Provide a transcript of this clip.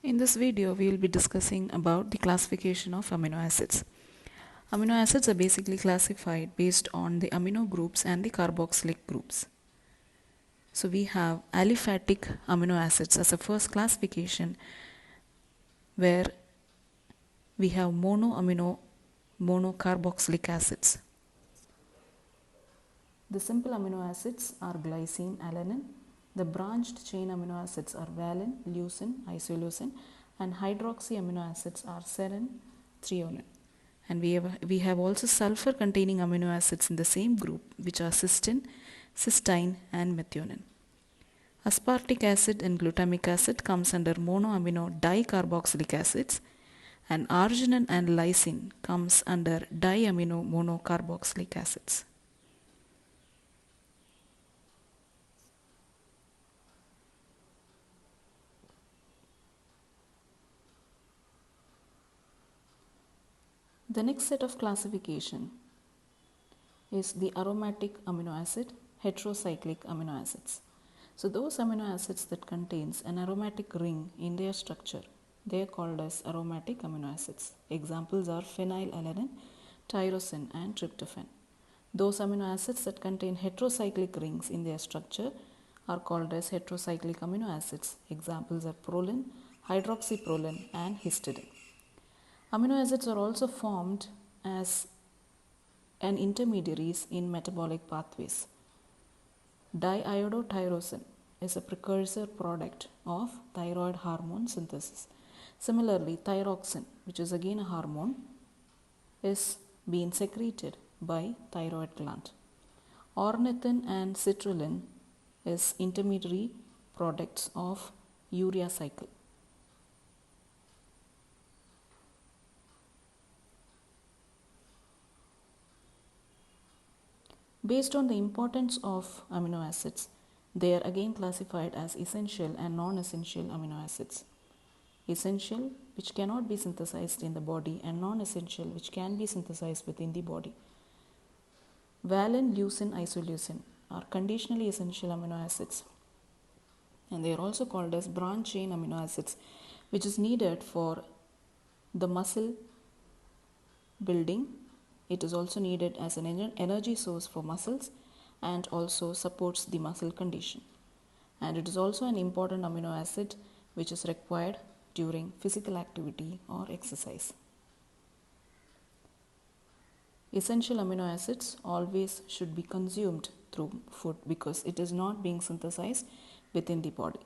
In this video, we will be discussing about the classification of amino acids. Amino acids are basically classified based on the amino groups and the carboxylic groups. So we have aliphatic amino acids as a first classification, where we have monocarboxylic acids. The simple amino acids are glycine, alanine. The branched chain amino acids are valine, leucine, isoleucine, and hydroxy amino acids are serine, threonine. And we have also sulfur containing amino acids in the same group, which are cysteine, cysteine, and methionine. Aspartic acid and glutamic acid comes under monoamino dicarboxylic acids, and arginine and lysine comes under diamino monocarboxylic acids. The next set of classification is the aromatic amino acid, heterocyclic amino acids. So those amino acids that contains an aromatic ring in their structure, they are called as aromatic amino acids. Examples are phenylalanine, tyrosine, and tryptophan. Those amino acids that contain heterocyclic rings in their structure are called as heterocyclic amino acids. Examples are proline, hydroxyproline, and histidine. Amino acids are also formed as an intermediaries in metabolic pathways. Diiodotyrosine is a precursor product of thyroid hormone synthesis. Similarly, thyroxine, which is again a hormone, is being secreted by thyroid gland. Ornithine and citrulline is intermediary products of urea cycle. Based on the importance of amino acids, they are again classified as essential and non-essential amino acids. Essential, which cannot be synthesized in the body, and non-essential, which can be synthesized within the body. Valine, leucine, isoleucine are conditionally essential amino acids, and they are also called as branch chain amino acids, which is needed for the muscle building. It is also needed as an energy source for muscles and also supports the muscle condition. And it is also an important amino acid which is required during physical activity or exercise. Essential amino acids always should be consumed through food because it is not being synthesized within the body.